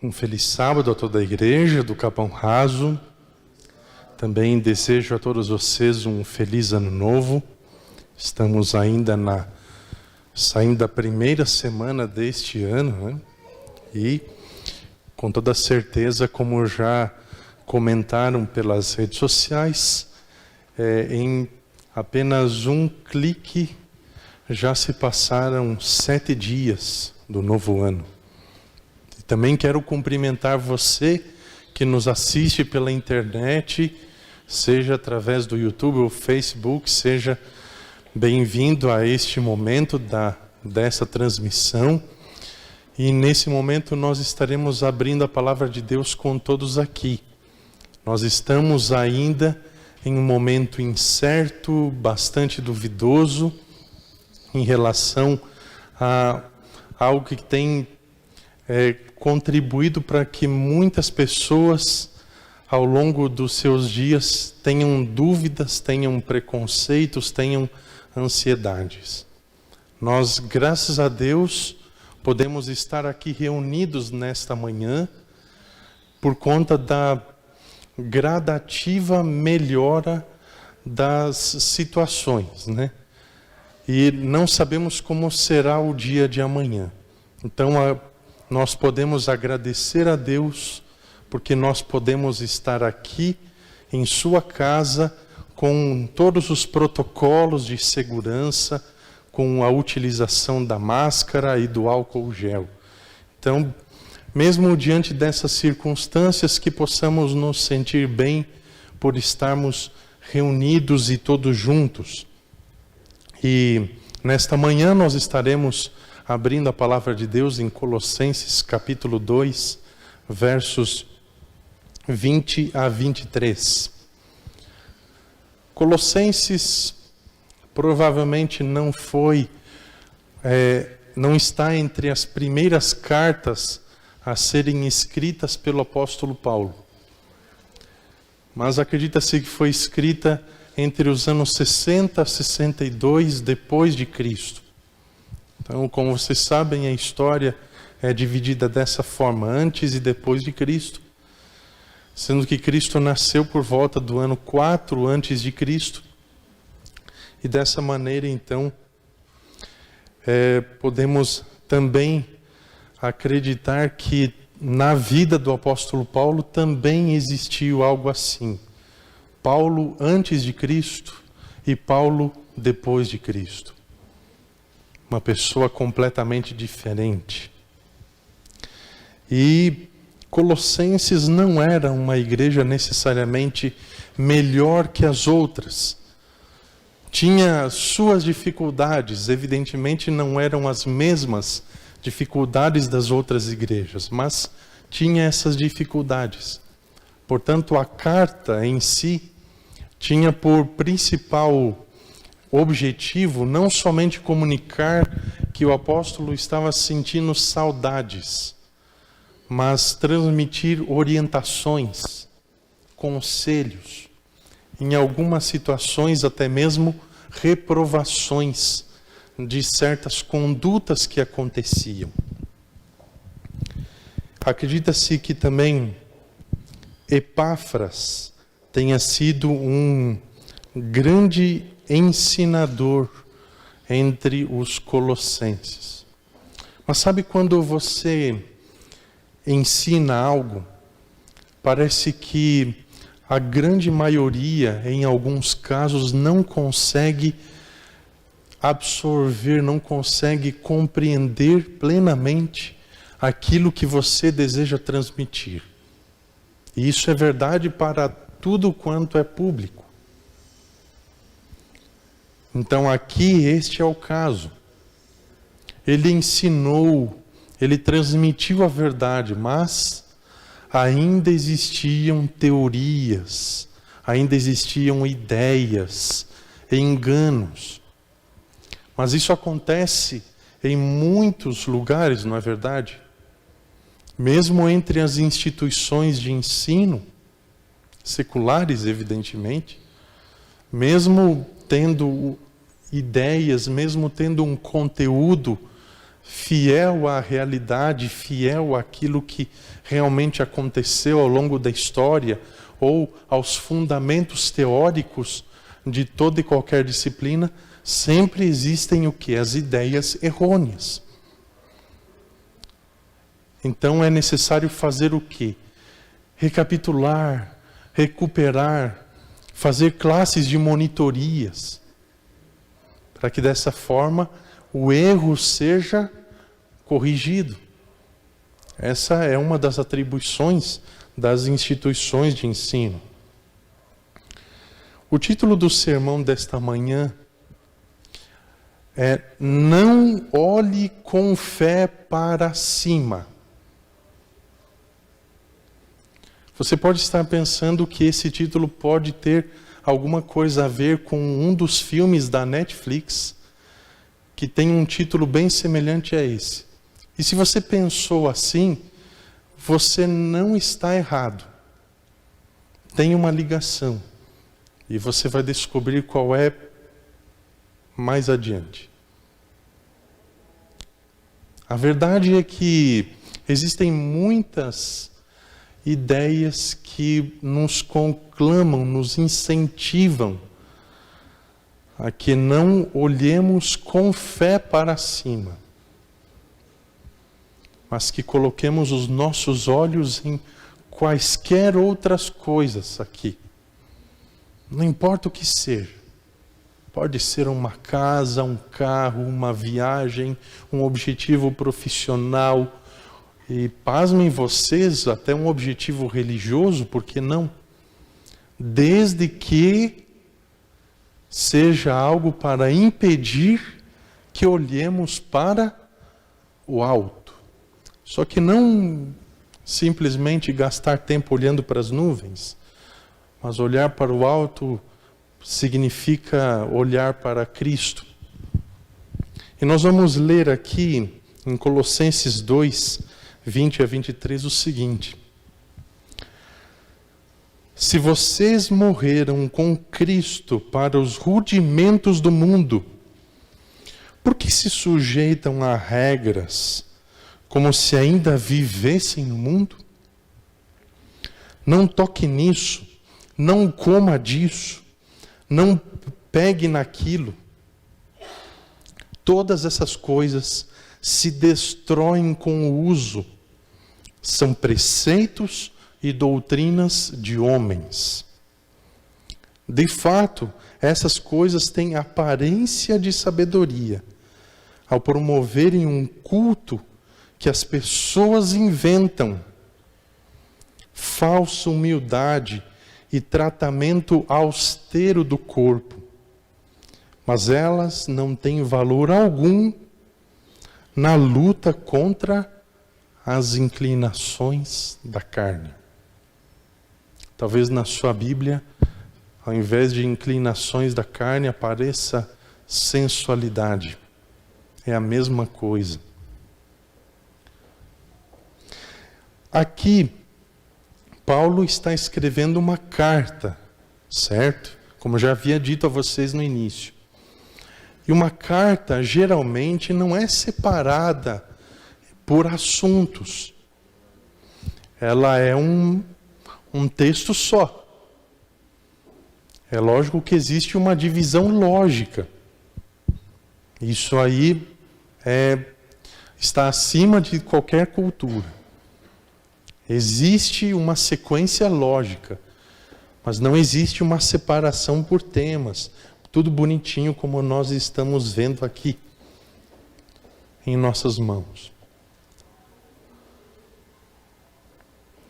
Um feliz sábado a toda a igreja do Capão Raso. Também desejo a todos vocês um feliz ano novo. Estamos ainda saindo da primeira semana deste ano, né? E com toda certeza, como já comentaram pelas redes sociais, em apenas um clique já se passaram 7 dias do novo ano. Também quero cumprimentar você que nos assiste pela internet, seja através do YouTube ou Facebook, seja bem-vindo a este momento dessa transmissão. E nesse momento nós estaremos abrindo a palavra de Deus com todos aqui. Nós estamos ainda em um momento incerto, bastante duvidoso, em relação a algo que tem contribuído para que muitas pessoas, ao longo dos seus dias, tenham dúvidas, tenham preconceitos, tenham ansiedades. Nós, graças a Deus, podemos estar aqui reunidos nesta manhã por conta da gradativa melhora das situações, né? E não sabemos como será o dia de amanhã. Então, nós podemos agradecer a Deus, porque nós podemos estar aqui em sua casa com todos os protocolos de segurança, com a utilização da máscara e do álcool gel. Então, mesmo diante dessas circunstâncias, que possamos nos sentir bem por estarmos reunidos e todos juntos. E nesta manhã nós estaremos abrindo a palavra de Deus em Colossenses capítulo 2, versos 20 a 23. Colossenses provavelmente não está entre as primeiras cartas a serem escritas pelo apóstolo Paulo. Mas acredita-se que foi escrita entre os anos 60 a 62 depois de Cristo. Então, como vocês sabem, a história é dividida dessa forma, antes e depois de Cristo, sendo que Cristo nasceu por volta do ano 4 antes de Cristo, e dessa maneira, então, podemos também acreditar que na vida do apóstolo Paulo também existiu algo assim. Paulo antes de Cristo e Paulo depois de Cristo. Uma pessoa completamente diferente. E Colossenses não era uma igreja necessariamente melhor que as outras. Tinha suas dificuldades, evidentemente não eram as mesmas dificuldades das outras igrejas, mas tinha essas dificuldades. Portanto, a carta em si tinha por principal objetivo não somente comunicar que o apóstolo estava sentindo saudades, mas transmitir orientações, conselhos, em algumas situações até mesmo reprovações de certas condutas que aconteciam. Acredita-se que também Epáfras tenha sido um grande ensinador entre os colossenses. Mas sabe quando você ensina algo, parece que a grande maioria, em alguns casos, não consegue absorver, não consegue compreender plenamente aquilo que você deseja transmitir. E isso é verdade para tudo quanto é público. Então aqui este é o caso. Ele ensinou, ele transmitiu a verdade, mas ainda existiam teorias, ainda existiam ideias, enganos. Mas isso acontece em muitos lugares, não é verdade? Mesmo entre as instituições de ensino, seculares, evidentemente, mesmo tendo ideias, mesmo tendo um conteúdo fiel à realidade, fiel àquilo que realmente aconteceu ao longo da história, ou aos fundamentos teóricos de toda e qualquer disciplina, sempre existem o quê? As ideias errôneas. Então é necessário fazer o quê? Recapitular, recuperar, fazer classes de monitorias, para que dessa forma o erro seja corrigido. Essa é uma das atribuições das instituições de ensino. O título do sermão desta manhã é: não olhe com fé para cima. Você pode estar pensando que esse título pode ter alguma coisa a ver com um dos filmes da Netflix, que tem um título bem semelhante a esse. E se você pensou assim, você não está errado. Tem uma ligação. E você vai descobrir qual é mais adiante. A verdade é que existem muitas ideias que nos conclamam, nos incentivam a que não olhemos com fé para cima, mas que coloquemos os nossos olhos em quaisquer outras coisas aqui. Não importa o que seja. Pode ser uma casa, um carro, uma viagem, um objetivo profissional. E pasmem vocês, até um objetivo religioso, por que não? Desde que seja algo para impedir que olhemos para o alto. Só que não simplesmente gastar tempo olhando para as nuvens, mas olhar para o alto significa olhar para Cristo. E nós vamos ler aqui em Colossenses 2, 20 a 23, o seguinte: se vocês morreram com Cristo para os rudimentos do mundo, por que se sujeitam a regras como se ainda vivessem no mundo? Não toque nisso, não coma disso, não pegue naquilo. Todas essas coisas se destroem com o uso. São preceitos e doutrinas de homens. De fato, essas coisas têm aparência de sabedoria, ao promoverem um culto que as pessoas inventam, falsa humildade e tratamento austero do corpo. Mas elas não têm valor algum na luta contra as inclinações da carne. Talvez na sua Bíblia, ao invés de inclinações da carne, apareça sensualidade. É a mesma coisa. Aqui, Paulo está escrevendo uma carta, certo? Como eu já havia dito a vocês no início. E uma carta, geralmente, não é separada por assuntos. Ela é um texto só. É lógico que existe uma divisão lógica. Isso aí está acima de qualquer cultura. Existe uma sequência lógica, mas não existe uma separação por temas. Tudo bonitinho como nós estamos vendo aqui em nossas mãos.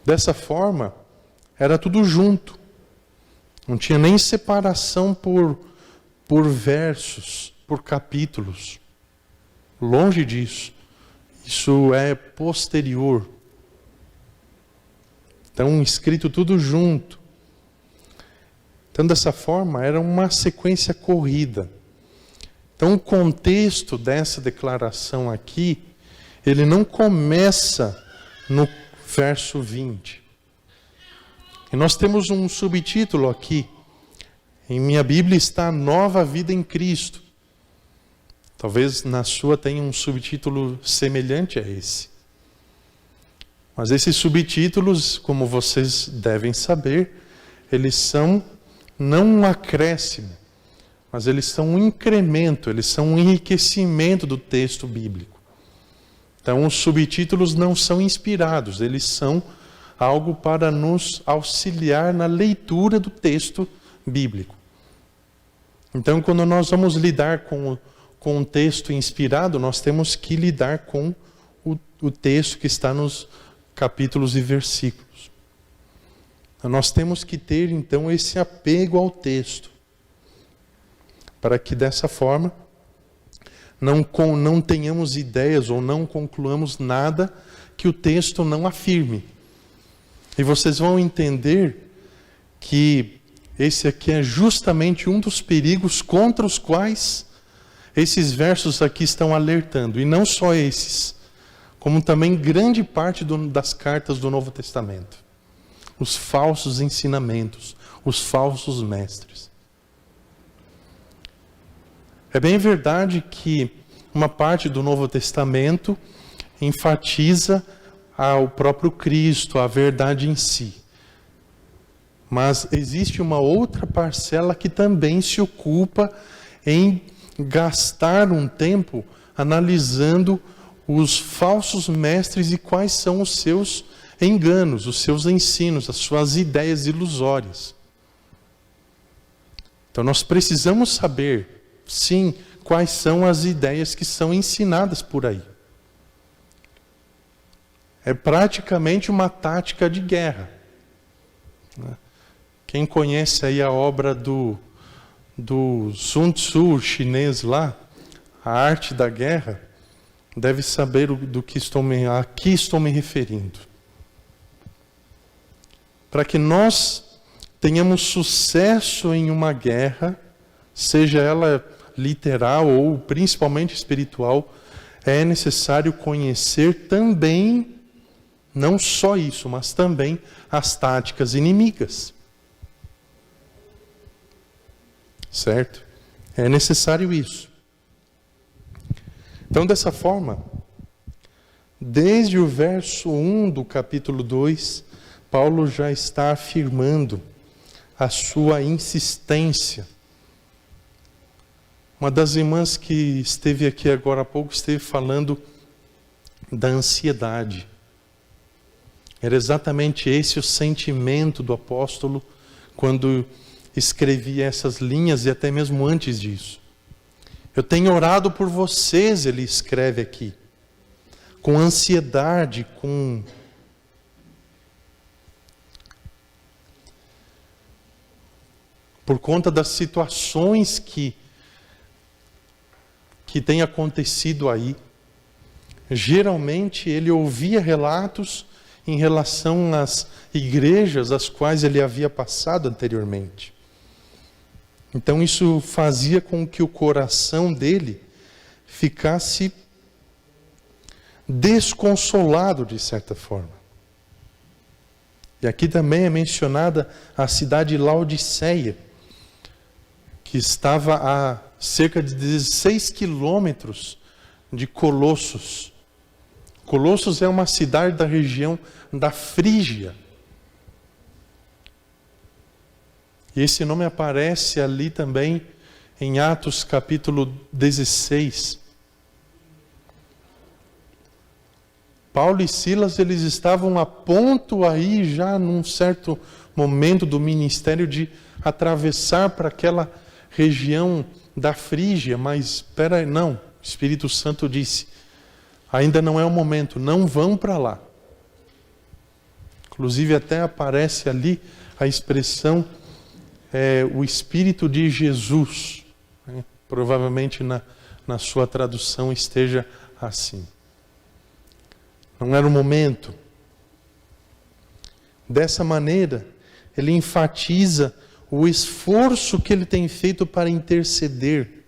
Dessa forma, era tudo junto. Não tinha nem separação por versos, por capítulos. Longe disso. Isso é posterior. Então, escrito tudo junto. Então, dessa forma, era uma sequência corrida. Então, o contexto dessa declaração aqui, ele não começa no verso 20. E nós temos um subtítulo aqui. Em minha Bíblia está Nova Vida em Cristo. Talvez na sua tenha um subtítulo semelhante a esse. Mas esses subtítulos, como vocês devem saber, eles são não um acréscimo, mas eles são um incremento, eles são um enriquecimento do texto bíblico. Então, os subtítulos não são inspirados, eles são algo para nos auxiliar na leitura do texto bíblico. Então, quando nós vamos lidar com um texto inspirado, nós temos que lidar com o texto que está nos capítulos e versículos. Nós temos que ter, então, esse apego ao texto, para que dessa forma não tenhamos ideias ou não concluamos nada que o texto não afirme. E vocês vão entender que esse aqui é justamente um dos perigos contra os quais esses versos aqui estão alertando. E não só esses, como também grande parte das cartas do Novo Testamento. Os falsos ensinamentos, os falsos mestres. É bem verdade que uma parte do Novo Testamento enfatiza ao próprio Cristo, a verdade em si. Mas existe uma outra parcela que também se ocupa em gastar um tempo analisando os falsos mestres e quais são os seus enganos, os seus ensinos, as suas ideias ilusórias. Então nós precisamos saber, sim, quais são as ideias que são ensinadas por aí. É praticamente uma tática de guerra. Quem conhece aí a obra do Sun Tzu, chinês lá, A Arte da Guerra, deve saber do que aqui estou me referindo. Para que nós tenhamos sucesso em uma guerra, seja ela literal ou principalmente espiritual, é necessário conhecer também, não só isso, mas também as táticas inimigas. Certo? É necessário isso. Então, dessa forma, desde o verso 1 do capítulo 2, Paulo já está afirmando a sua insistência. Uma das irmãs que esteve aqui agora há pouco esteve falando da ansiedade. Era exatamente esse o sentimento do apóstolo quando escrevia essas linhas e até mesmo antes disso. Eu tenho orado por vocês, ele escreve aqui, com ansiedade, por conta das situações que têm acontecido aí. Geralmente ele ouvia relatos em relação às igrejas às quais ele havia passado anteriormente. Então isso fazia com que o coração dele ficasse desconsolado de certa forma. E aqui também é mencionada a cidade de Laodiceia, que estava a cerca de 16 quilômetros de Colossos. Colossos é uma cidade da região da Frígia. E esse nome aparece ali também em Atos capítulo 16. Paulo e Silas, eles estavam a ponto aí, já num certo momento do ministério, de atravessar para aquela região da Frígia, mas espera aí, não, o Espírito Santo disse, ainda não é o momento, não vão para lá. Inclusive até aparece ali a expressão o Espírito de Jesus. Né? Provavelmente na sua tradução esteja assim. Não era o momento. Dessa maneira, ele enfatiza o esforço que ele tem feito para interceder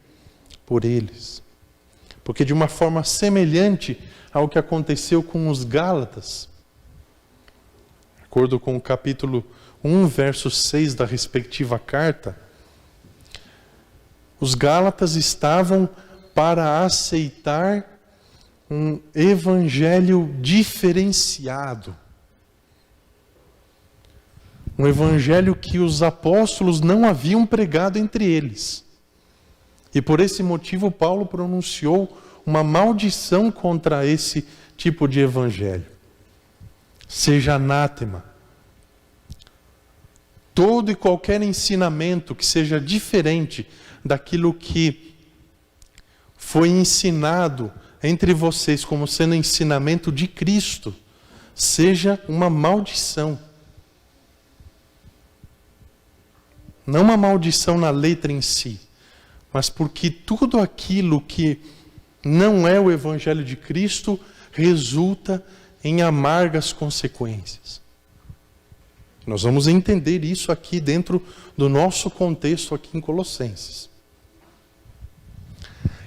por eles. Porque de uma forma semelhante ao que aconteceu com os Gálatas, de acordo com o capítulo 1, verso 6 da respectiva carta, os Gálatas estavam para aceitar um evangelho diferenciado. Um evangelho que os apóstolos não haviam pregado entre eles. E por esse motivo Paulo pronunciou uma maldição contra esse tipo de evangelho. Seja anátema. Todo e qualquer ensinamento que seja diferente daquilo que foi ensinado entre vocês como sendo ensinamento de Cristo, seja uma maldição. Não uma maldição na letra em si, mas porque tudo aquilo que não é o Evangelho de Cristo resulta em amargas consequências. Nós vamos entender isso aqui dentro do nosso contexto aqui em Colossenses.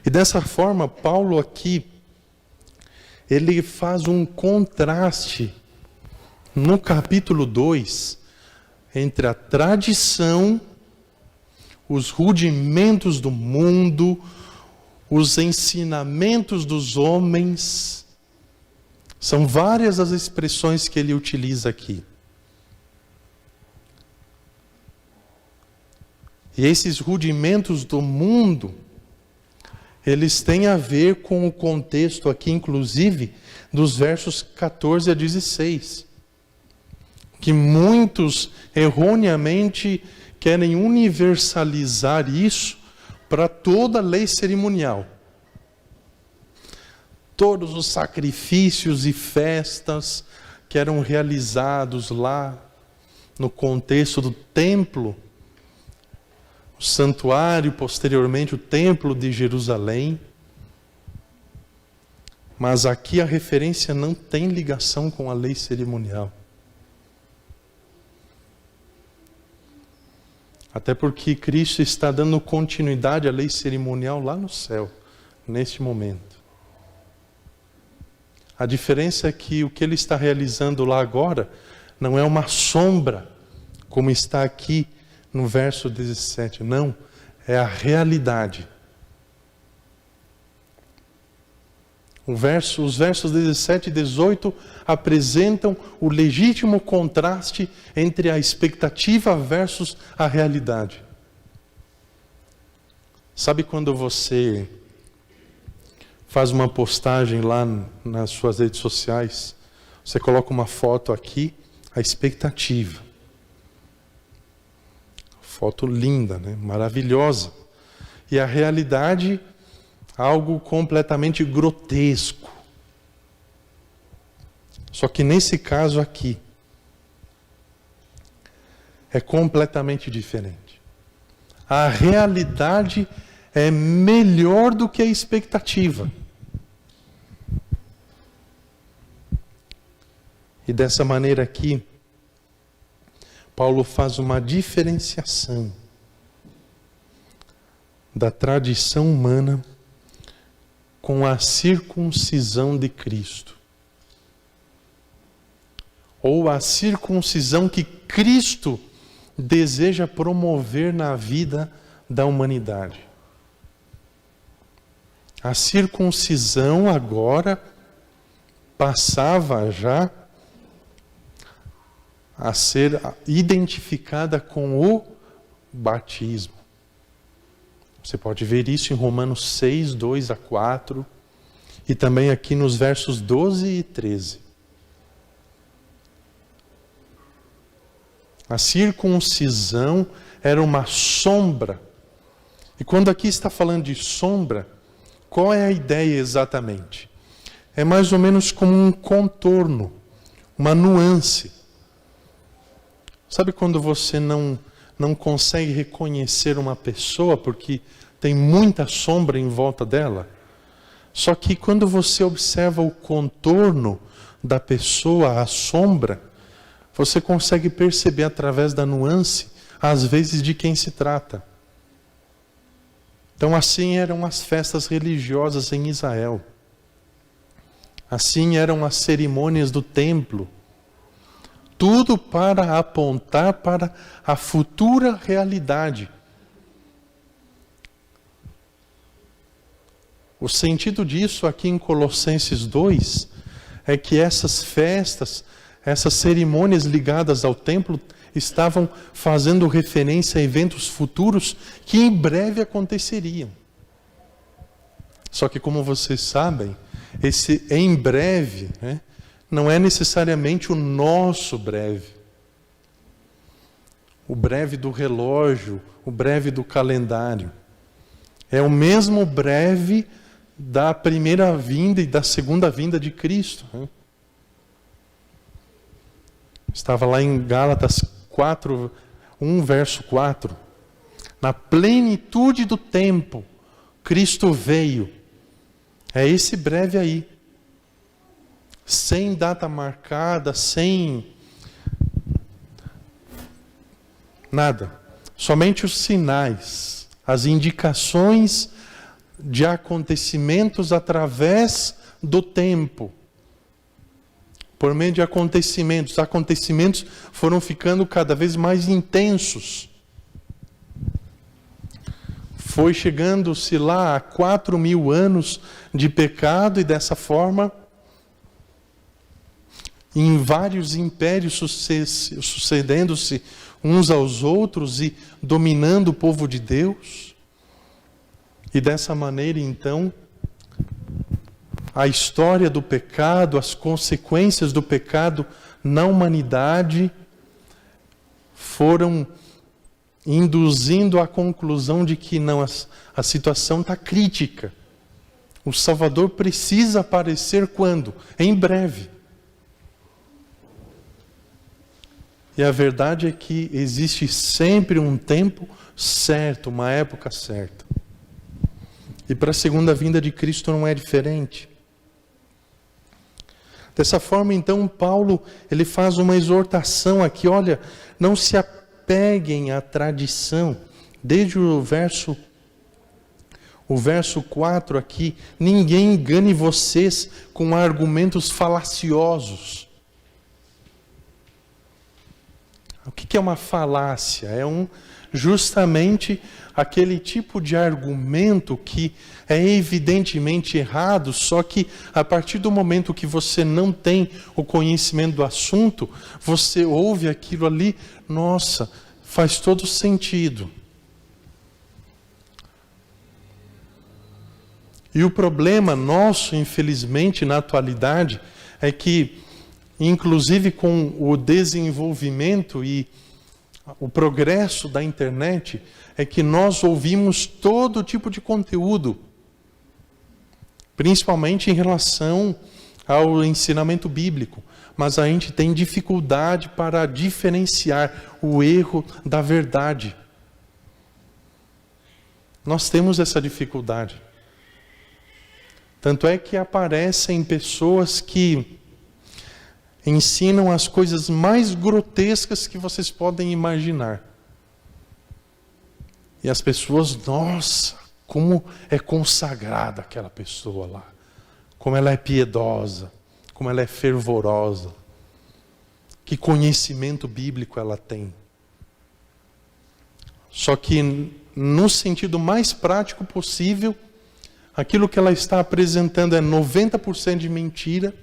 E dessa forma, Paulo aqui, ele faz um contraste no capítulo 2 entre a tradição, os rudimentos do mundo, os ensinamentos dos homens. São várias as expressões que ele utiliza aqui. E esses rudimentos do mundo, eles têm a ver com o contexto aqui, inclusive, dos versos 14 a 16. Que muitos erroneamente querem universalizar isso para toda a lei cerimonial. Todos os sacrifícios e festas que eram realizados lá no contexto do templo, o santuário, posteriormente o templo de Jerusalém. Mas aqui a referência não tem ligação com a lei cerimonial. Até porque Cristo está dando continuidade à lei cerimonial lá no céu, neste momento. A diferença é que o que ele está realizando lá agora não é uma sombra, como está aqui no verso 17, não, é a realidade. Os versos 17 e 18 apresentam o legítimo contraste entre a expectativa versus a realidade. Sabe quando você faz uma postagem lá nas suas redes sociais, você coloca uma foto aqui, a expectativa. Foto linda, né? Maravilhosa. E a realidade, algo completamente grotesco. Só que nesse caso aqui, é completamente diferente. A realidade é melhor do que a expectativa. E dessa maneira aqui, Paulo faz uma diferenciação da tradição humana com a circuncisão de Cristo. Ou a circuncisão que Cristo deseja promover na vida da humanidade. A circuncisão agora passava já a ser identificada com o batismo. Você pode ver isso em Romanos 6, 2 a 4, e também aqui nos versos 12 e 13. A circuncisão era uma sombra. E quando aqui está falando de sombra, qual é a ideia exatamente? É mais ou menos como um contorno, uma nuance. Sabe quando você não consegue reconhecer uma pessoa porque tem muita sombra em volta dela? Só que quando você observa o contorno da pessoa, a sombra, você consegue perceber através da nuance, às vezes, de quem se trata. Então assim eram as festas religiosas em Israel. Assim eram as cerimônias do templo. Tudo para apontar para a futura realidade. O sentido disso aqui em Colossenses 2 é que essas festas, essas cerimônias ligadas ao templo estavam fazendo referência a eventos futuros que em breve aconteceriam. Só que, como vocês sabem, esse em breve, né, não é necessariamente o nosso breve. O breve do relógio, o breve do calendário. É o mesmo breve da primeira vinda e da segunda vinda de Cristo. Né? Estava lá em Gálatas 4, 1 verso 4. Na plenitude do tempo, Cristo veio. É esse breve aí. Sem data marcada, sem nada. Somente os sinais, as indicações de acontecimentos através do tempo. Por meio de acontecimentos. Os acontecimentos foram ficando cada vez mais intensos. Foi chegando-se lá a 4.000 anos de pecado e dessa forma, em vários impérios sucedendo-se uns aos outros e dominando o povo de Deus. E dessa maneira, então, a história do pecado, as consequências do pecado na humanidade foram induzindo à conclusão de que não, a situação está crítica. O Salvador precisa aparecer quando? Em breve. E a verdade é que existe sempre um tempo certo, uma época certa. E para a segunda vinda de Cristo não é diferente. Dessa forma, então, Paulo, ele faz uma exortação aqui, olha, não se apeguem à tradição. Desde o verso 4 aqui, ninguém engane vocês com argumentos falaciosos. O que é uma falácia? É justamente aquele tipo de argumento que é evidentemente errado, só que a partir do momento que você não tem o conhecimento do assunto, você ouve aquilo ali, nossa, faz todo sentido. E o problema nosso, infelizmente, na atualidade, é que, inclusive com o desenvolvimento e o progresso da internet, é que nós ouvimos todo tipo de conteúdo, principalmente em relação ao ensinamento bíblico, mas a gente tem dificuldade para diferenciar o erro da verdade. Nós temos essa dificuldade. Tanto é que aparecem pessoas que ensinam as coisas mais grotescas que vocês podem imaginar. E as pessoas, nossa, como é consagrada aquela pessoa lá. Como ela é piedosa, como ela é fervorosa. Que conhecimento bíblico ela tem. Só que no sentido mais prático possível, aquilo que ela está apresentando é 90% de mentira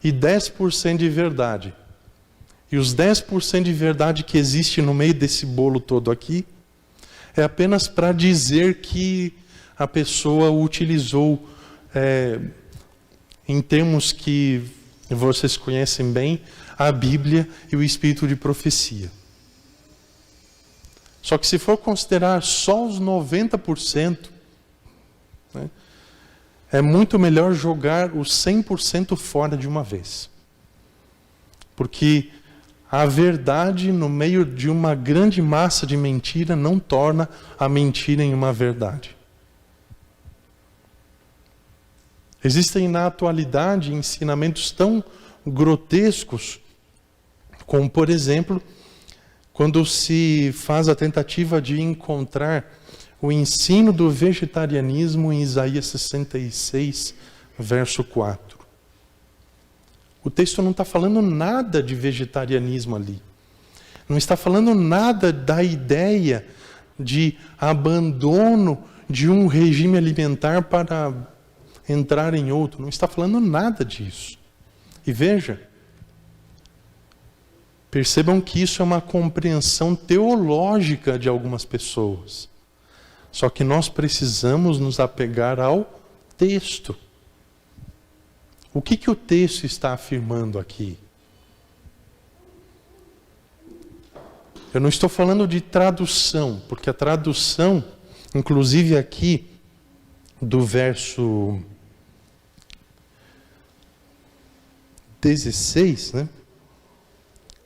e 10% de verdade. E os 10% de verdade que existe no meio desse bolo todo aqui, é apenas para dizer que a pessoa utilizou, em termos que vocês conhecem bem, a Bíblia e o espírito de profecia. Só que se for considerar só os 90%, né, é muito melhor jogar os 100% fora de uma vez. Porque a verdade no meio de uma grande massa de mentira não torna a mentira em uma verdade. Existem na atualidade ensinamentos tão grotescos, como por exemplo, quando se faz a tentativa de encontrar o ensino do vegetarianismo em Isaías 66, verso 4. O texto não está falando nada de vegetarianismo ali. Não está falando nada da ideia de abandono de um regime alimentar para entrar em outro. Não está falando nada disso. E veja, percebam que isso é uma compreensão teológica de algumas pessoas. Só que nós precisamos nos apegar ao texto. O que o texto está afirmando aqui? Eu não estou falando de tradução, porque a tradução, inclusive aqui, do verso 16, né?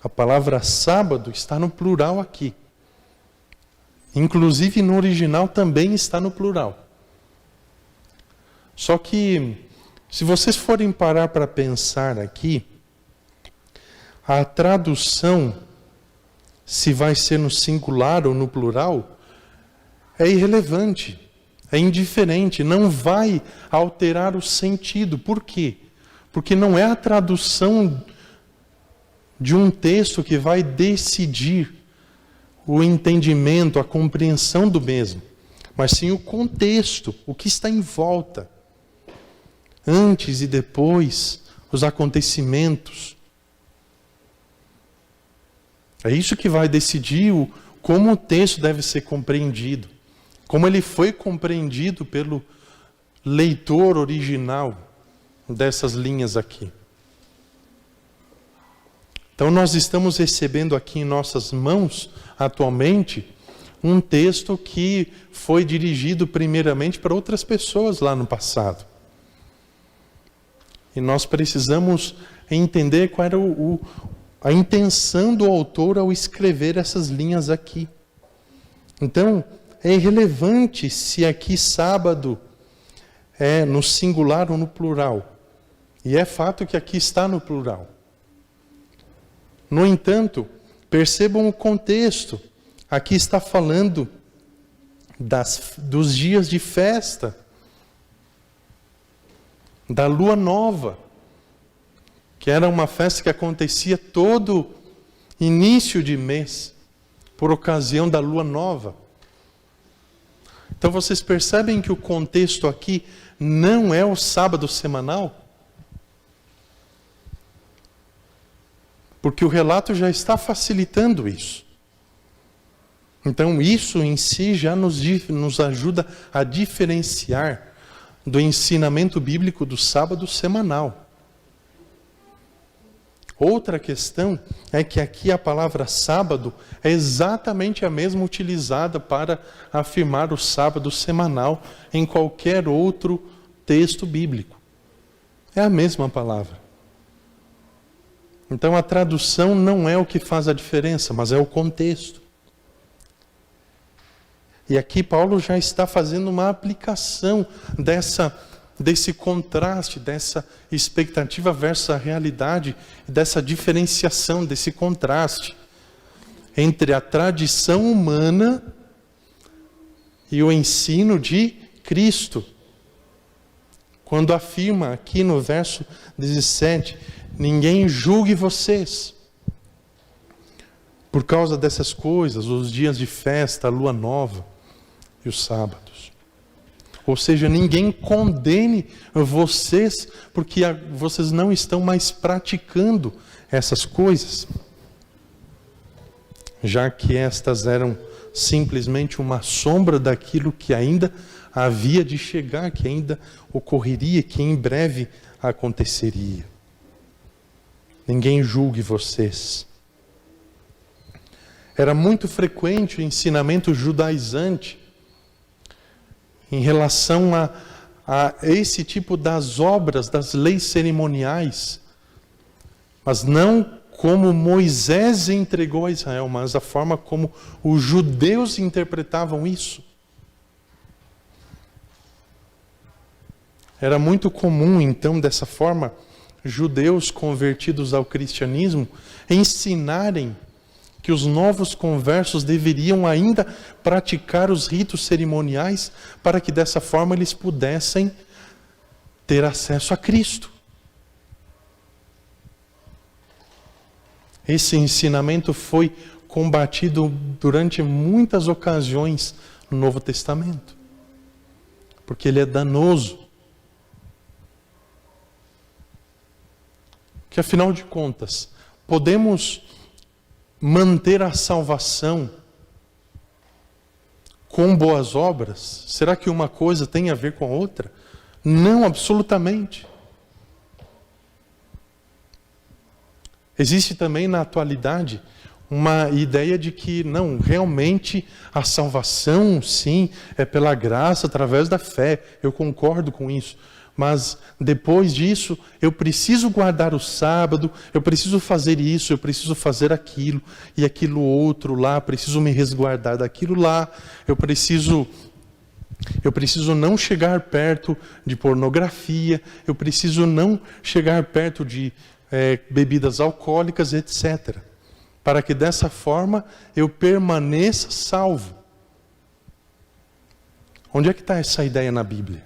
A palavra sábado está no plural aqui. Inclusive no original também está no plural. Só que, se vocês forem parar para pensar aqui, a tradução, se vai ser no singular ou no plural, é irrelevante, é indiferente, não vai alterar o sentido. Por quê? Porque não é a tradução de um texto que vai decidir o entendimento, a compreensão do mesmo, mas sim o contexto, o que está em volta. Antes e depois, os acontecimentos. É isso que vai decidir como o texto deve ser compreendido, como ele foi compreendido pelo leitor original dessas linhas aqui. Então nós estamos recebendo aqui em nossas mãos, atualmente, um texto que foi dirigido primeiramente para outras pessoas lá no passado. E nós precisamos entender qual era a intenção do autor ao escrever essas linhas aqui. Então, é irrelevante se aqui sábado é no singular ou no plural. E é fato que aqui está no plural. No entanto, percebam o contexto. Aqui está falando dos dias de festa, da lua nova, que era uma festa que acontecia todo início de mês, por ocasião da lua nova. Então vocês percebem que o contexto aqui não é o sábado semanal? Porque o relato já está facilitando isso. Então isso em si já nos ajuda a diferenciar do ensinamento bíblico do sábado semanal. Outra questão é que aqui a palavra sábado é exatamente a mesma utilizada para afirmar o sábado semanal em qualquer outro texto bíblico. É a mesma palavra. Então a tradução não é o que faz a diferença, mas é o contexto. E aqui Paulo já está fazendo uma aplicação desse contraste, dessa expectativa versus a realidade, dessa diferenciação, desse contraste entre a tradição humana e o ensino de Cristo. Quando afirma aqui no verso 17, ninguém julgue vocês por causa dessas coisas, os dias de festa, a lua nova e os sábados. Ou seja, ninguém condene vocês porque vocês não estão mais praticando essas coisas, já que estas eram simplesmente uma sombra daquilo que ainda havia de chegar, que ainda ocorreria, que em breve aconteceria. Ninguém julgue vocês. Era muito frequente o ensinamento judaizante em relação a esse tipo das obras, das leis cerimoniais, mas não como Moisés entregou a Israel, mas a forma como os judeus interpretavam isso. Era muito comum, então, dessa forma, judeus convertidos ao cristianismo ensinarem que os novos conversos deveriam ainda praticar os ritos cerimoniais para que dessa forma eles pudessem ter acesso a Cristo. Esse ensinamento foi combatido durante muitas ocasiões no Novo Testamento. porque ele é danoso. Que afinal de contas, podemos manter a salvação com boas obras? Será que uma coisa tem a ver com a outra? Não, absolutamente. Existe também na atualidade uma ideia de que não, realmente a salvação, sim, é pela graça, através da fé. Eu concordo com isso. Mas depois disso, eu preciso guardar o sábado, eu preciso fazer isso, eu preciso fazer aquilo, e aquilo outro lá, preciso me resguardar daquilo lá, eu preciso não chegar perto de pornografia, eu preciso não chegar perto de bebidas alcoólicas, etc. Para que dessa forma eu permaneça salvo. Onde é que está essa ideia na Bíblia?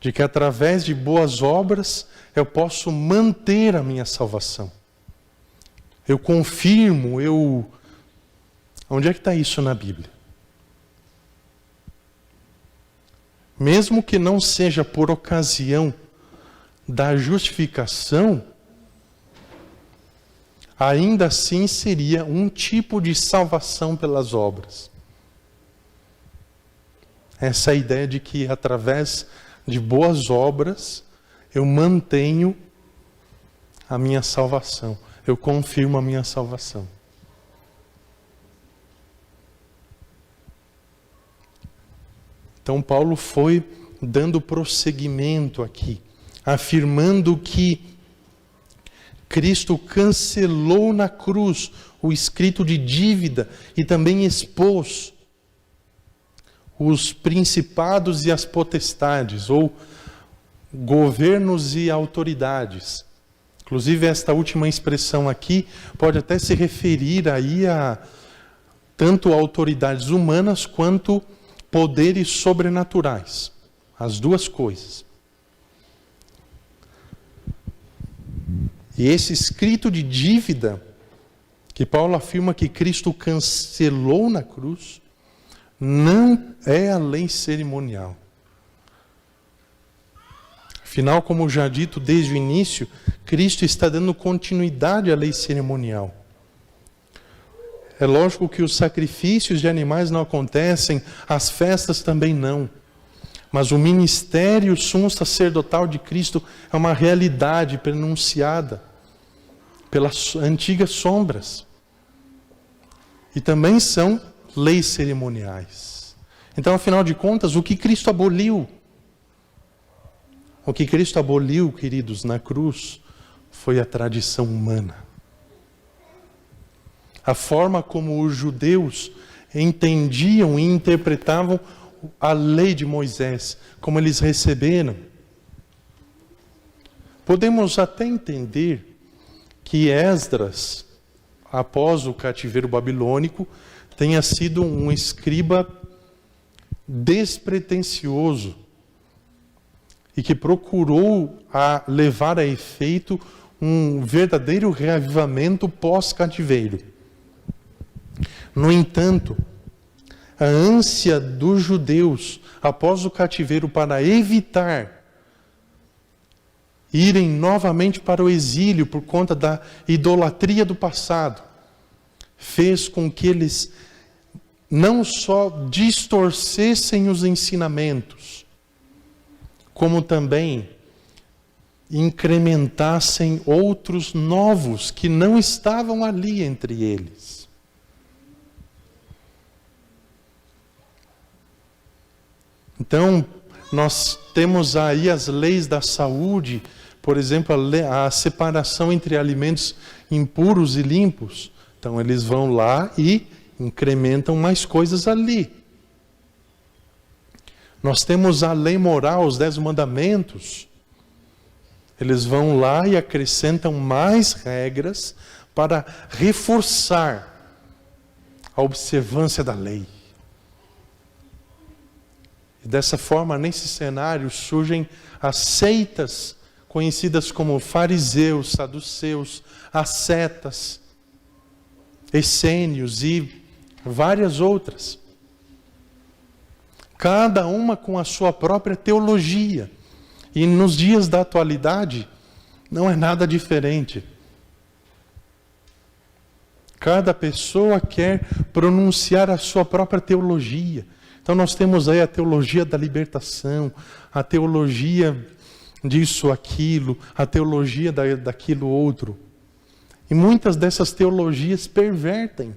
De que através de boas obras eu posso manter a minha salvação. Eu confirmo, Onde é que está isso na Bíblia? Mesmo que não seja por ocasião da justificação, ainda assim seria um tipo de salvação pelas obras. Essa ideia de que através de boas obras eu mantenho a minha salvação, eu confirmo a minha salvação. Então Paulo foi dando prosseguimento aqui, afirmando que Cristo cancelou na cruz o escrito de dívida e também expôs os principados e as potestades, ou governos e autoridades. Inclusive esta última expressão aqui pode até se referir aí a tanto autoridades humanas quanto poderes sobrenaturais. As duas coisas. E esse escrito de dívida, que Paulo afirma que Cristo cancelou na cruz, não é a lei cerimonial. Afinal, como já dito desde o início, Cristo está dando continuidade à lei cerimonial. É lógico que os sacrifícios de animais não acontecem, as festas também não. Mas o ministério sumo sacerdotal de Cristo é uma realidade pronunciada pelas antigas sombras. E também são leis cerimoniais. Então, afinal de contas, o que Cristo aboliu? O que Cristo aboliu, queridos, na cruz, foi a tradição humana. A forma como os judeus entendiam e interpretavam a lei de Moisés, como eles receberam. Podemos até entender que Esdras, após o cativeiro babilônico, tenha sido um escriba despretensioso e que procurou levar a efeito um verdadeiro reavivamento pós-cativeiro. No entanto, a ânsia dos judeus após o cativeiro para evitar irem novamente para o exílio por conta da idolatria do passado, fez com que eles não só distorcessem os ensinamentos, como também incrementassem outros novos que não estavam ali entre eles. Então, nós temos aí as leis da saúde, por exemplo, a separação entre alimentos impuros e limpos. Então, eles vão lá e incrementam mais coisas ali. Nós temos a lei moral, os 10 mandamentos. Eles vão lá e acrescentam mais regras para reforçar a observância da lei. E dessa forma, nesse cenário, surgem as seitas conhecidas como fariseus, saduceus, ascetas, essênios e várias outras. cada uma com a sua própria teologia. E nos dias da atualidade, não é nada diferente. Cada pessoa quer pronunciar a sua própria teologia. Então nós temos aí a teologia da libertação, a teologia disso, aquilo, a teologia daquilo outro. E muitas dessas teologias pervertem,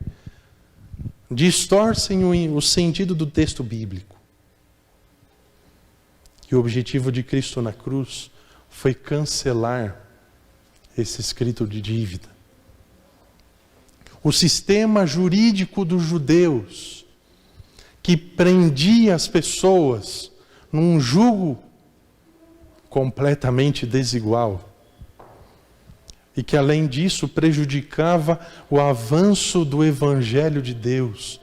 distorcem o sentido do texto bíblico. E o objetivo de Cristo na cruz foi cancelar esse escrito de dívida. O sistema jurídico dos judeus, que prendia as pessoas num jugo completamente desigual, e que além disso prejudicava o avanço do Evangelho de Deus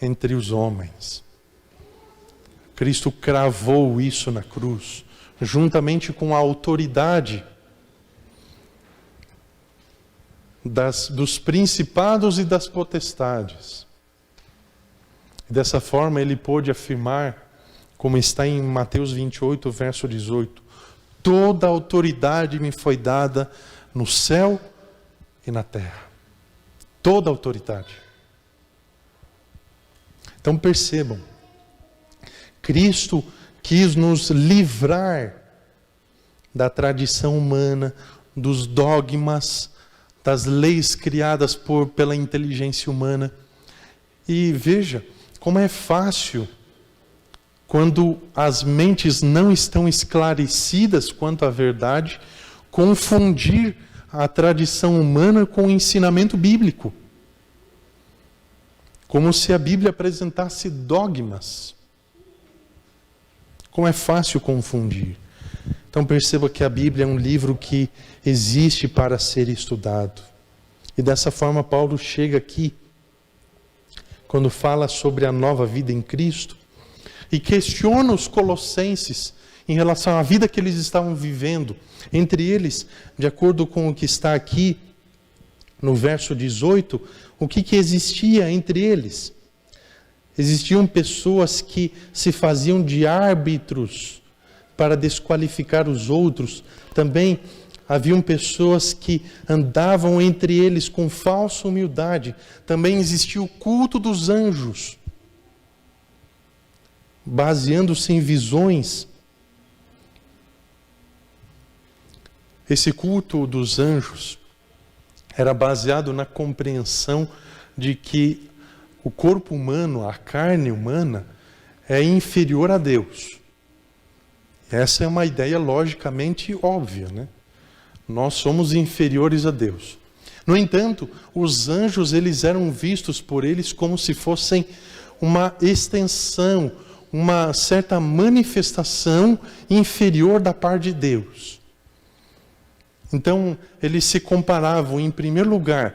entre os homens. Cristo cravou isso na cruz, juntamente com a autoridade dos principados e das potestades. Dessa forma ele pôde afirmar, como está em Mateus 28, verso 18, toda autoridade me foi dada no céu e na terra. Toda autoridade. Então percebam, Cristo quis nos livrar da tradição humana, dos dogmas, das leis criadas pela inteligência humana. E veja como é fácil, quando as mentes não estão esclarecidas quanto à verdade, confundir a tradição humana com o ensinamento bíblico. Como se a Bíblia apresentasse dogmas. Como é fácil confundir. Então perceba que a Bíblia é um livro que existe para ser estudado. E dessa forma Paulo chega aqui, quando fala sobre a nova vida em Cristo, e questiona os colossenses em relação à vida que eles estavam vivendo. Entre eles, de acordo com o que está aqui no verso 18, o que existia entre eles? Existiam pessoas que se faziam de árbitros para desqualificar os outros. Também haviam pessoas que andavam entre eles com falsa humildade. Também existia o culto dos anjos, baseando-se em visões. Esse culto dos anjos era baseado na compreensão de que o corpo humano, a carne humana, é inferior a Deus. Essa é uma ideia logicamente óbvia, né? Nós somos inferiores a Deus. No entanto, os anjos, eles eram vistos por eles como se fossem uma extensão, uma certa manifestação inferior da parte de Deus. Então, eles se comparavam, em primeiro lugar,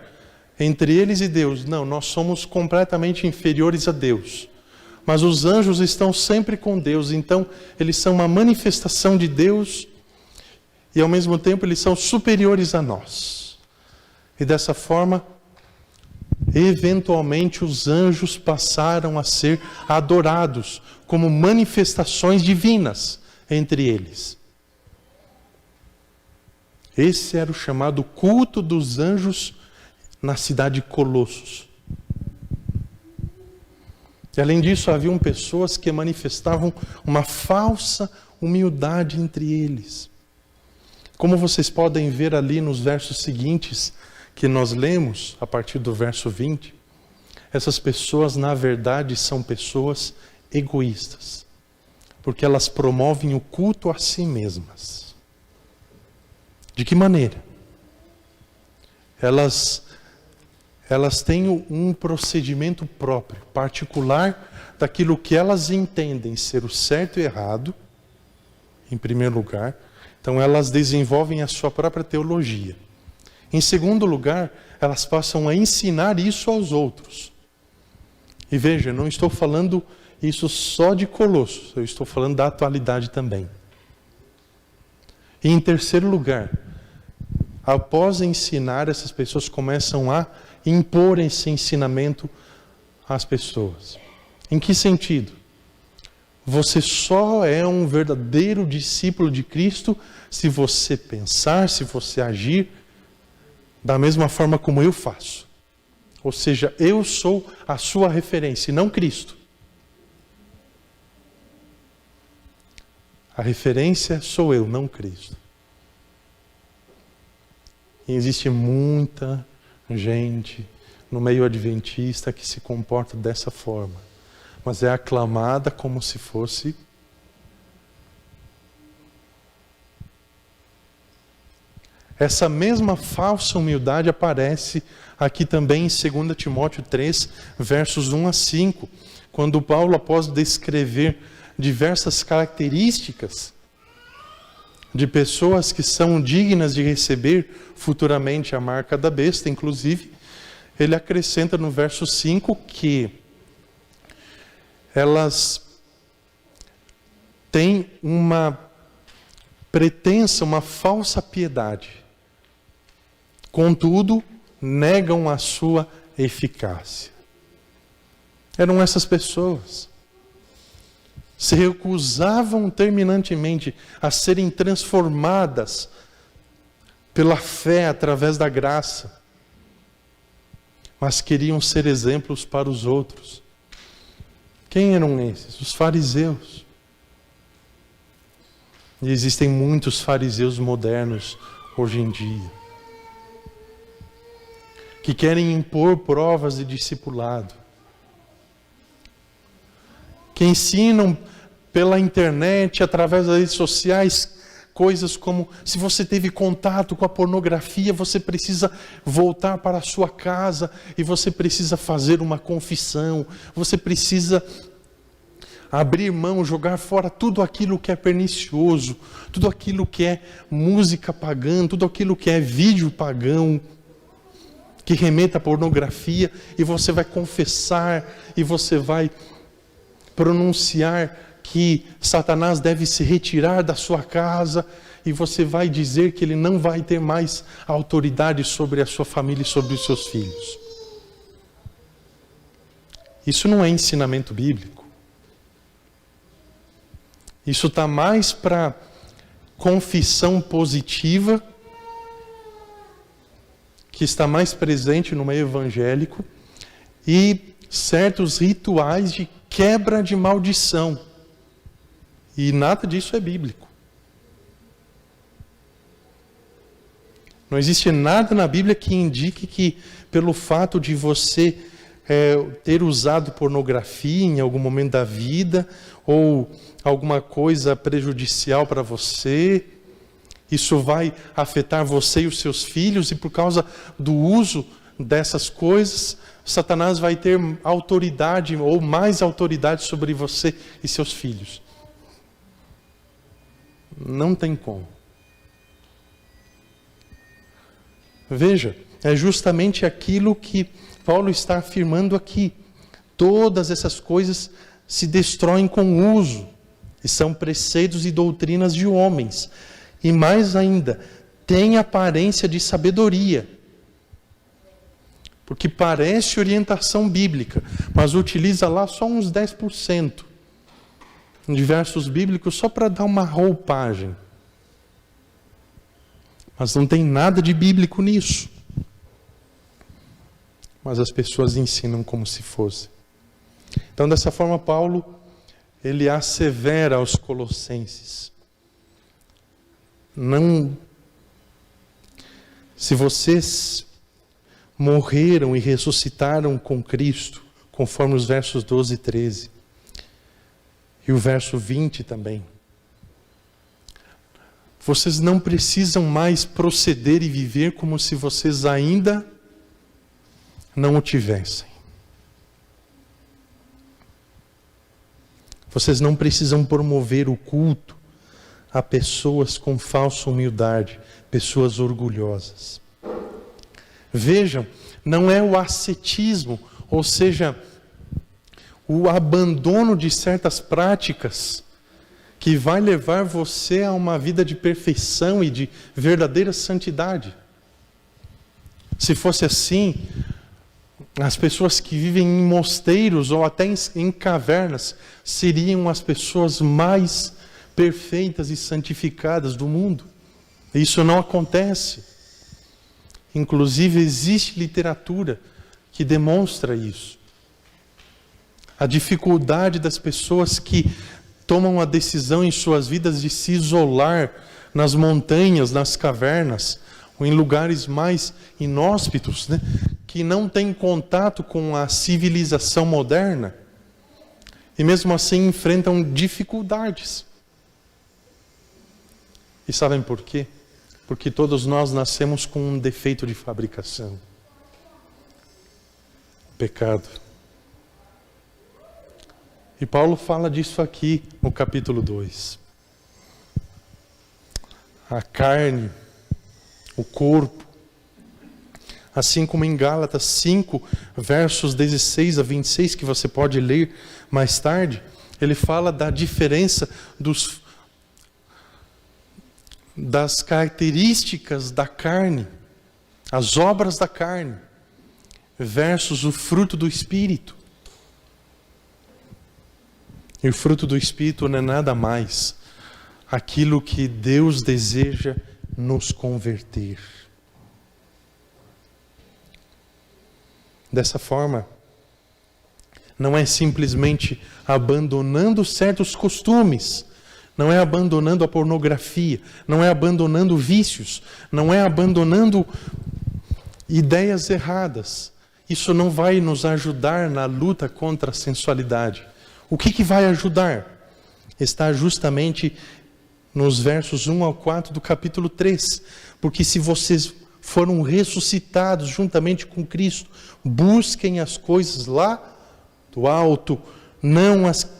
entre eles e Deus. Não, nós somos completamente inferiores a Deus. Mas os anjos estão sempre com Deus, então eles são uma manifestação de Deus e ao mesmo tempo eles são superiores a nós. E dessa forma, eventualmente os anjos passaram a ser adorados como manifestações divinas entre eles. Esse era o chamado culto dos anjos na cidade de Colossos. E além disso, haviam pessoas que manifestavam uma falsa humildade entre eles. Como vocês podem ver ali nos versos seguintes que nós lemos, a partir do verso 20, essas pessoas, na verdade, são pessoas egoístas, porque elas promovem o culto a si mesmas. De que maneira? Elas têm um procedimento próprio, particular, daquilo que elas entendem ser o certo e errado, em primeiro lugar. Então elas desenvolvem a sua própria teologia. Em segundo lugar, elas passam a ensinar isso aos outros. E veja, não estou falando isso só de Colossos, eu estou falando da atualidade também. E em terceiro lugar, após ensinar, essas pessoas começam a impor esse ensinamento às pessoas. Em que sentido? Você só é um verdadeiro discípulo de Cristo se você pensar, se você agir da mesma forma como eu faço. Ou seja, eu sou a sua referência, e não Cristo. A referência sou eu, não Cristo. E existe muita gente no meio adventista que se comporta dessa forma, mas é aclamada como se fosse. Essa mesma falsa humildade aparece aqui também em 2 Timóteo 3, versos 1 a 5, quando Paulo, após descrever diversas características de pessoas que são dignas de receber futuramente a marca da besta, inclusive, ele acrescenta no verso 5 que elas têm uma pretensa, uma falsa piedade. Contudo, negam a sua eficácia. Eram essas pessoas. Se recusavam terminantemente a serem transformadas pela fé através da graça, mas queriam ser exemplos para os outros. Quem eram esses? Os fariseus. E existem muitos fariseus modernos hoje em dia, que querem impor provas de discipulado, que ensinam pela internet, através das redes sociais, coisas como: se você teve contato com a pornografia, você precisa voltar para a sua casa e você precisa fazer uma confissão, você precisa abrir mão, jogar fora tudo aquilo que é pernicioso, tudo aquilo que é música pagã, tudo aquilo que é vídeo pagão, que remeta à pornografia, e você vai confessar, e você vai pronunciar que Satanás deve se retirar da sua casa, e você vai dizer que ele não vai ter mais autoridade sobre a sua família e sobre os seus filhos. Isso não é ensinamento bíblico. Isso está mais para confissão positiva, que está mais presente no meio evangélico, e certos rituais de quebra de maldição. E nada disso é bíblico. Não existe nada na Bíblia que indique que, pelo fato de você ter usado pornografia em algum momento da vida, ou alguma coisa prejudicial para você, isso vai afetar você e os seus filhos, e por causa do uso dessas coisas, Satanás vai ter autoridade ou mais autoridade sobre você e seus filhos. Não tem como. Veja, é justamente aquilo que Paulo está afirmando aqui. Todas essas coisas se destroem com o uso, e são preceitos e doutrinas de homens. E mais ainda, tem aparência de sabedoria, porque parece orientação bíblica, mas utiliza lá só uns 10% em versos bíblicos, só para dar uma roupagem. Mas não tem nada de bíblico nisso. Mas as pessoas ensinam como se fosse. Então, dessa forma, Paulo, ele assevera aos colossenses: se vocês morreram e ressuscitaram com Cristo, conforme os versos 12 e 13, e o verso 20 também, vocês não precisam mais proceder e viver como se vocês ainda não o tivessem. Vocês não precisam promover o culto a pessoas com falsa humildade, pessoas orgulhosas. Vejam, não é o ascetismo, ou seja, o abandono de certas práticas, que vai levar você a uma vida de perfeição e de verdadeira santidade. Se fosse assim, As pessoas que vivem em mosteiros ou até em cavernas seriam as pessoas mais perfeitas e santificadas do mundo. Isso não acontece. Inclusive, existe literatura que demonstra isso. A dificuldade das pessoas que tomam a decisão em suas vidas de se isolar nas montanhas, nas cavernas, ou em lugares mais inóspitos, né? Que não têm contato com a civilização moderna, e mesmo assim enfrentam dificuldades. E sabem por quê? Porque todos nós nascemos com um defeito de fabricação. O pecado. E Paulo fala disso aqui no capítulo 2. A carne, o corpo, assim como em Gálatas 5, versos 16 a 26, que você pode ler mais tarde, ele fala da diferença das características da carne, as obras da carne, versus o fruto do Espírito. E o fruto do Espírito não é nada mais aquilo que Deus deseja nos converter. Dessa forma, não é simplesmente abandonando certos costumes, não é abandonando a pornografia, não é abandonando vícios, não é abandonando ideias erradas. Isso não vai nos ajudar na luta contra a sensualidade. O que vai ajudar? Está justamente nos versos 1 ao 4 do capítulo 3. Porque se vocês foram ressuscitados juntamente com Cristo, busquem as coisas lá do alto, não as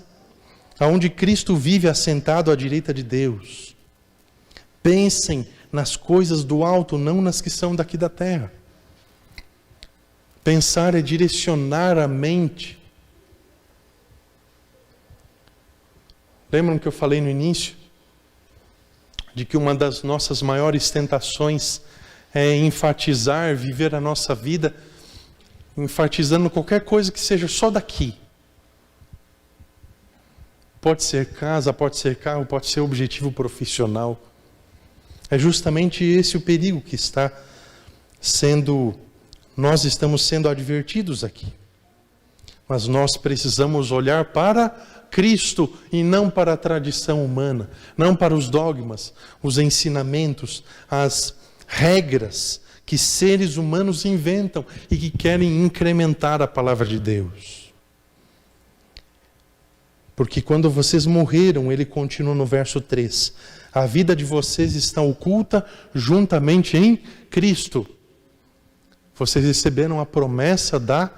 aonde Cristo vive assentado à direita de Deus. Pensem nas coisas do alto, não nas que são daqui da terra. Pensar é direcionar a mente. Lembram que eu falei no início? De que uma das nossas maiores tentações é enfatizar, viver a nossa vida, enfatizando qualquer coisa que seja só daqui. Pode ser casa, pode ser carro, pode ser objetivo profissional. É justamente esse o perigo que nós estamos sendo advertidos aqui. Mas nós precisamos olhar para Cristo e não para a tradição humana, não para os dogmas, os ensinamentos, as regras que seres humanos inventam e que querem incrementar a palavra de Deus. Porque quando vocês morreram, ele continua no verso 3, a vida de vocês está oculta juntamente em Cristo. Vocês receberam a promessa da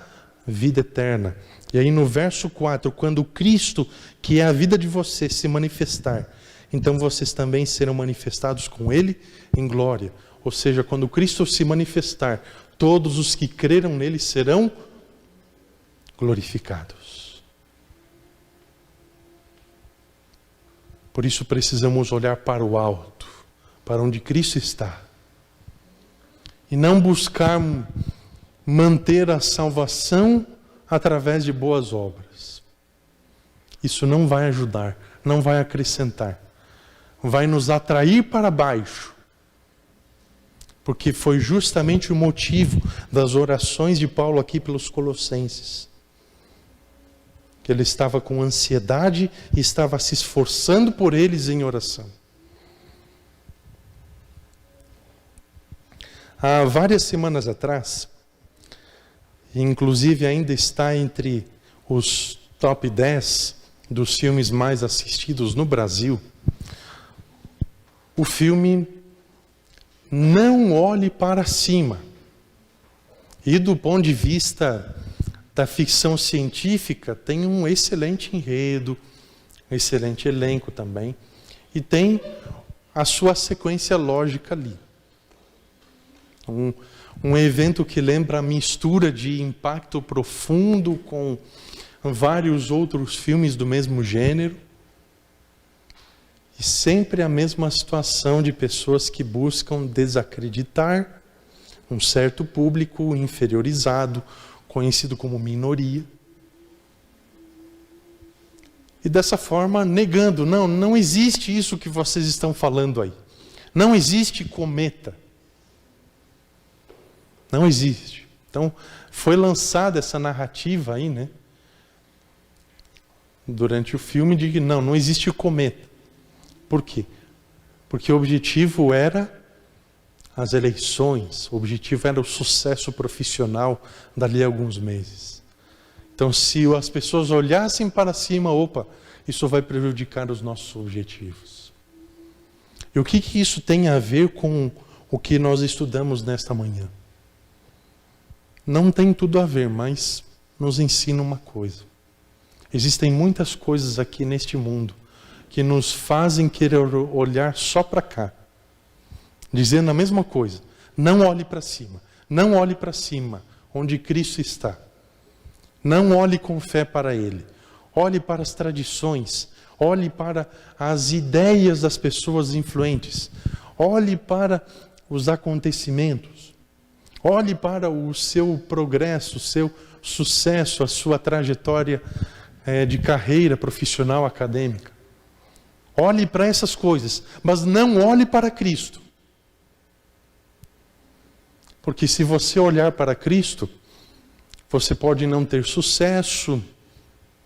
vida eterna. E aí no verso 4, quando Cristo, que é a vida de vocês, se manifestar, então vocês também serão manifestados com Ele em glória. Ou seja, quando Cristo se manifestar, todos os que creram nele serão glorificados. Por isso precisamos olhar para o alto, para onde Cristo está. E não buscar manter a salvação através de boas obras. Isso não vai ajudar, não vai acrescentar. Vai nos atrair para baixo. Porque foi justamente o motivo das orações de Paulo aqui pelos Colossenses. Que ele estava com ansiedade e estava se esforçando por eles em oração. Há várias semanas atrás, inclusive ainda está entre os top 10 dos filmes mais assistidos no Brasil, o filme Não Olhe para Cima. E do ponto de vista da ficção científica, tem um excelente enredo, um excelente elenco também, e tem a sua sequência lógica ali. Um evento que lembra a mistura de Impacto Profundo com vários outros filmes do mesmo gênero. E sempre a mesma situação de pessoas que buscam desacreditar um certo público inferiorizado, conhecido como minoria. E dessa forma negando, não existe isso que vocês estão falando aí. Não existe cometa. Não existe. Então, foi lançada essa narrativa aí, né? Durante o filme de que não existe cometa. Por quê? Porque o objetivo era as eleições, o objetivo era o sucesso profissional dali a alguns meses. Então, se as pessoas olhassem para cima, isso vai prejudicar os nossos objetivos. E o que isso tem a ver com o que nós estudamos nesta manhã? Não tem tudo a ver, mas nos ensina uma coisa. Existem muitas coisas aqui neste mundo que nos fazem querer olhar só para cá, dizendo a mesma coisa. Não olhe para cima. Não olhe para cima, onde Cristo está. Não olhe com fé para Ele. Olhe para as tradições. Olhe para as ideias das pessoas influentes. Olhe para os acontecimentos. Olhe para o seu progresso, o seu sucesso, a sua trajetória de carreira profissional acadêmica. Olhe para essas coisas, mas não olhe para Cristo. Porque se você olhar para Cristo, você pode não ter sucesso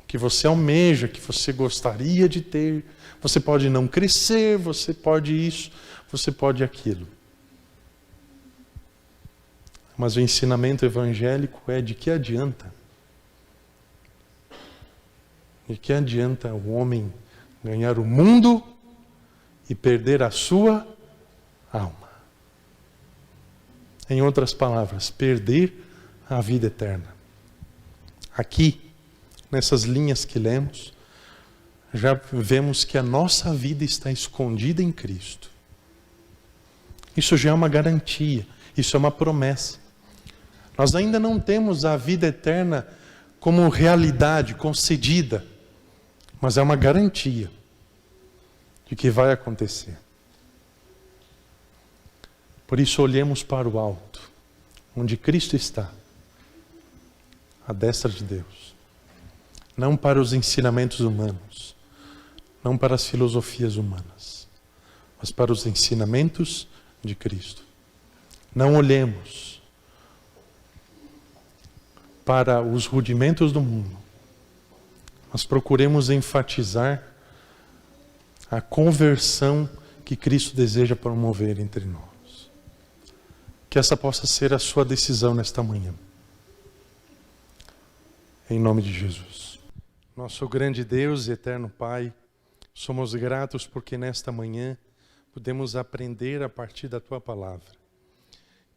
que você almeja, que você gostaria de ter. Você pode não crescer, você pode isso, você pode aquilo. Mas o ensinamento evangélico é de que adianta? De que adianta o homem ganhar o mundo e perder a sua alma? Em outras palavras, perder a vida eterna. Aqui, nessas linhas que lemos, já vemos que a nossa vida está escondida em Cristo. Isso já é uma garantia, isso é uma promessa. Nós ainda não temos a vida eterna como realidade concedida, mas é uma garantia de que vai acontecer. Por isso olhemos para o alto, onde Cristo está, à destra de Deus. Não para os ensinamentos humanos, não para as filosofias humanas, mas para os ensinamentos de Cristo. Não olhemos para os rudimentos do mundo, mas procuremos enfatizar a conversão que Cristo deseja promover entre nós. Que essa possa ser a sua decisão nesta manhã. Em nome de Jesus. Nosso grande Deus e eterno Pai, somos gratos porque nesta manhã podemos aprender a partir da Tua Palavra.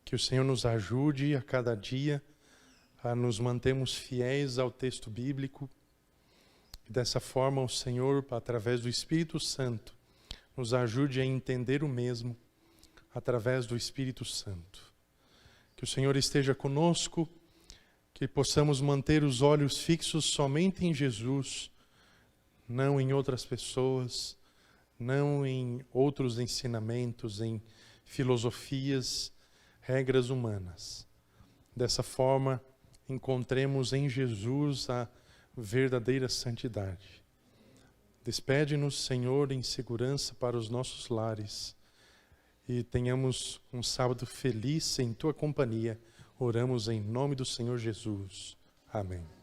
Que o Senhor nos ajude a cada dia a nos mantermos fiéis ao texto bíblico. E dessa forma o Senhor, através do Espírito Santo, nos ajude a entender o mesmo através do Espírito Santo. Que o Senhor esteja conosco, que possamos manter os olhos fixos somente em Jesus, não em outras pessoas, não em outros ensinamentos, em filosofias, regras humanas. Dessa forma, encontremos em Jesus a verdadeira santidade. Despede-nos, Senhor, em segurança para os nossos lares e tenhamos um sábado feliz em Tua companhia. Oramos em nome do Senhor Jesus. Amém.